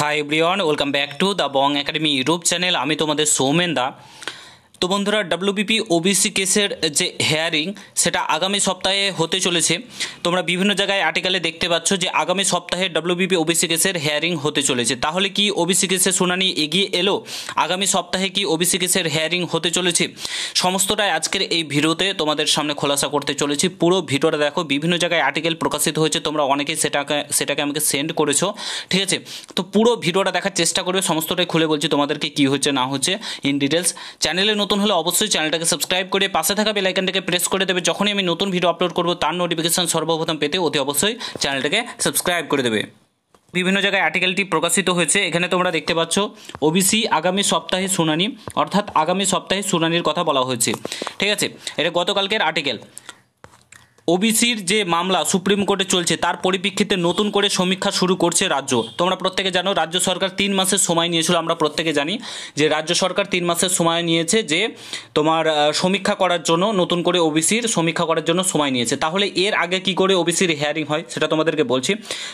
Hi everyone, welcome back to the Bong academy YouTube channel. আমি তোমাদের সৌমেন দা। তো বন্ধুরা, ডব্লিউবিপি ওবিসি কেসের যে হেয়ারিং সেটা আগামী সপ্তাহে হতে চলেছে। তোমরা বিভিন্ন জায়গায় আর্টিকেলে দেখতে পাচ্ছ যে আগামী সপ্তাহে ডব্লিউবিপি ওবিসি কেসের হেয়ারিং হতে চলেছে। তাহলে কি ওবিসি কেসের শুনানি এগিয়ে এলো? আগামী সপ্তাহে কি ওবিসি কেসের হেয়ারিং হতে চলেছে? সমস্তটাই আজকের এই ভিডিওতে তোমাদের সামনে খোলাসা করতে চলেছি। পুরো ভিডিওটা দেখো। বিভিন্ন জায়গায় আর্টিকেল প্রকাশিত হয়েছে, তোমরা অনেকেই সেটাকে আমাকে সেন্ড করেছো, ঠিক আছে? তো পুরো ভিডিওটা দেখার চেষ্টা করবে। সমস্তটাই খুলে বলছি তোমাদেরকে কি হচ্ছে না হচ্ছে ইন ডিটেলস। চ্যানেলে নতুন হলে অবশ্যই চ্যানেলটাকে সাবস্ক্রাইব করে পাশে থাকা বেল আইকনটাকে প্রেস করে দেবে। যখনই আমি নতুন ভিডিও আপলোড করব তার নোটিফিকেশন সর্বপ্রথম পেতে অতি অবশ্যই চ্যানেলটাকে সাবস্ক্রাইব করে দেবে। বিভিন্ন জায়গায় আর্টিকেলটি প্রকাশিত হয়েছে। এখানে তোমরা দেখতে পাচ্ছ ওবিসি আগামী সপ্তাহে শুনানি, অর্থাৎ আগামী সপ্তাহে শুনানির কথা বলা হয়েছে, ঠিক আছে? এটা গতকালকের আর্টিকেল। ওবিসির যে মামলা সুপ্রিম কোর্টে চলছে তার পরিপ্রেক্ষিতে নতুন করে সমীক্ষা শুরু করছে রাজ্য। তোমরা প্রত্যেকে জানো রাজ্য সরকার 3 মাসের সময় নিয়েছিল। আমরা প্রত্যেকে জানি যে রাজ্য সরকার 3 মাসের সময় নিয়েছে যে তোমার সমীক্ষা করার জন্য, নতুন করে ওবিসির সমীক্ষা করার জন্য সময় নিয়েছে। তাহলে এর আগে কি করে ওবিসির হিয়ারিং হয় সেটা তোমাদেরকে বলছি।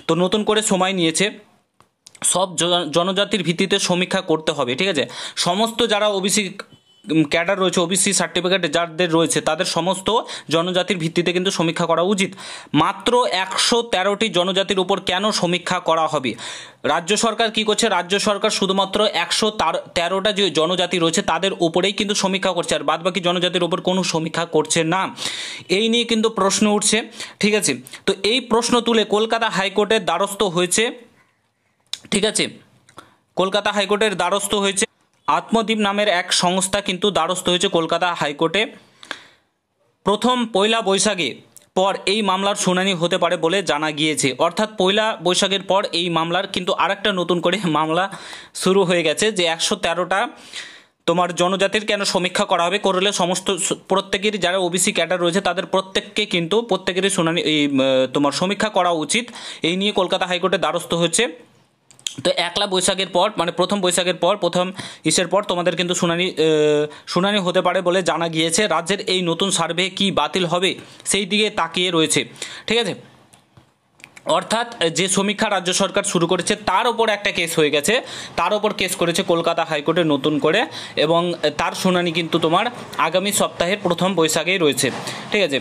তো নতুন করে সময় নিয়েছে, সব জনজাতির ভিত্তিতে সমীক্ষা করতে হবে, ঠিক আছে? সমস্ত যারা ওবিসি ক্যাডার রয়েছে, ওবিসি সার্টিফিকেট যাদের রয়েছে তাদের সমস্ত জনজাতির ভিত্তিতে কিন্তু সমীক্ষা করা উচিত। মাত্র 113টি জনজাতির উপর কেন সমীক্ষা করা হবে? রাজ্য সরকার কি করছে? রাজ্য সরকার শুধুমাত্র 113টা যে জনজাতি রয়েছে তাদের উপরেই কিন্তু সমীক্ষা করছে, আর বাদবাকি জনজাতির উপর কোনো সমীক্ষা করছে না। এই নিয়ে কিন্তু প্রশ্ন উঠছে, ঠিক আছে? তো এই প্রশ্ন তুলে কলকাতা হাইকোর্টের দ্বারস্থ হয়েছে, ঠিক আছে? কলকাতা হাইকোর্টের দ্বারস্থ হয়েছে আত্মদ্বীপ নামের এক সংস্থা, কিন্তু দ্বারস্থ হয়েছে কলকাতা হাইকোর্টে। পয়লা বৈশাখে পর এই মামলার শুনানি হতে পারে বলে জানা গিয়েছে। অর্থাৎ পয়লা বৈশাখের পর এই মামলার কিন্তু আরেকটা নতুন করে মামলা শুরু হয়ে গেছে যে 113টা তোমার জনজাতির কেন সমীক্ষা করা হবে, করলে সমস্ত প্রত্যেকেরই যারা ওবিসি ক্যাডার রয়েছে তাদের প্রত্যেকেরই শুনানি তোমার সমীক্ষা করা উচিত। এই নিয়ে কলকাতা হাইকোর্টে দ্বারস্থ হচ্ছে। তো 1লা বৈশাখের পর, মানে প্রথম বৈশাখের পর, প্রথম ইসের পর তোমাদের কিন্তু শুনানি হতে পারে বলে জানা গিয়েছে। রাজ্যের এই নতুন সার্ভে কি বাতিল হবে সেই দিকে তাকিয়ে রয়েছে, ঠিক আছে? অর্থাৎ যে সমীক্ষা রাজ্য সরকার শুরু করেছে তার ওপর একটা কেস হয়ে গেছে, তার ওপর কেস করেছে কলকাতা হাইকোর্টে নতুন করে, এবং তার শুনানি কিন্তু তোমার আগামী সপ্তাহের প্রথম বৈশাখেই রয়েছে, ঠিক আছে?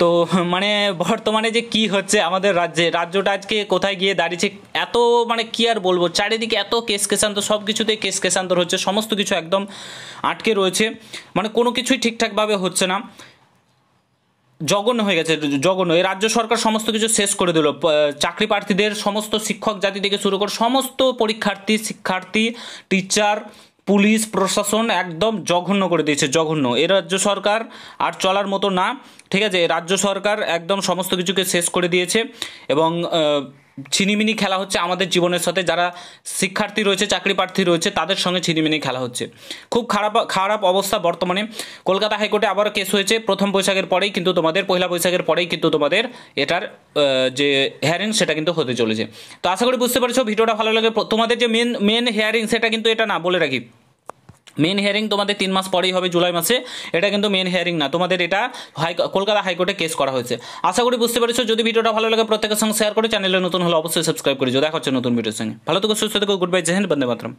তো মানে বর্তমানে যে কি হচ্ছে আমাদের রাজ্যটা আজকে কোথায় গিয়ে দাঁড়িয়েছে, এত মানে কি আর বলবো, চারিদিকে এত কেস কেসান্তর, সব কিছুতেই কেস কেসান্তর হচ্ছে, সমস্ত কিছু একদম আটকে রয়েছে, মানে কোনো কিছুই ঠিকঠাকভাবে হচ্ছে না। জঘন্য হয়ে গেছে, জঘন্য। এই রাজ্য সরকার সমস্ত কিছু শেষ করে দিল। চাকরি প্রার্থীদের, সমস্ত শিক্ষক জাতি থেকে শুরু করে সমস্ত পরীক্ষার্থী, শিক্ষার্থী, টিচার, পুলিশ প্রশাসন একদম জঘন্য করে দিয়েছে, জঘন্য। এই রাজ্য সরকার আর চলার মতো না, ঠিক আছে? রাজ্য সরকার একদম সমস্ত কিছুকে শেষ করে দিয়েছে, এবং ছিনিমিনি খেলা হচ্ছে আমাদের জীবনের সাথে। যারা শিক্ষার্থী রয়েছে, চাকরি প্রার্থী রয়েছে, তাদের সঙ্গে ছিনিমিনি খেলা হচ্ছে। খুব খারাপ অবস্থা বর্তমানে। কলকাতা হাইকোর্টে আবারও কেস হয়েছে প্রথম বৈশাখের পরেই, কিন্তু তোমাদের পয়লা বৈশাখের পরেই কিন্তু তোমাদের এটার যে হিয়ারিং সেটা কিন্তু হতে চলেছে। তো আশা করি বুঝতে পারছো। ভিডিওটা ভালো লাগে। তোমাদের যে মেন হিয়ারিং সেটা কিন্তু এটা না, বলে রাখি, মেন হিয়ারিং তোমাদের 3 মাস পরেই হবে, জুলাই মাসে। এটা কিন্তু মেন হিয়ারিং না, তোমাদের এটা কলকাতা হাইকোর্টে কেস করা হয়েছে। আশা করি বুঝতে পেরেছো। যদি ভিডিওটা ভালো লাগে প্রত্যেকের সঙ্গে শেয়ার করে, চ্যানেলে নতুন হলে অবশ্যই সাবস্ক্রাইব করে যাও। দেখা হচ্ছে নতুন ভিডিওর সঙ্গে। ভালো থেকো, সুস্থ থেকো, গুড বাই, জয় হিন্দ, বন্দে মাতরম।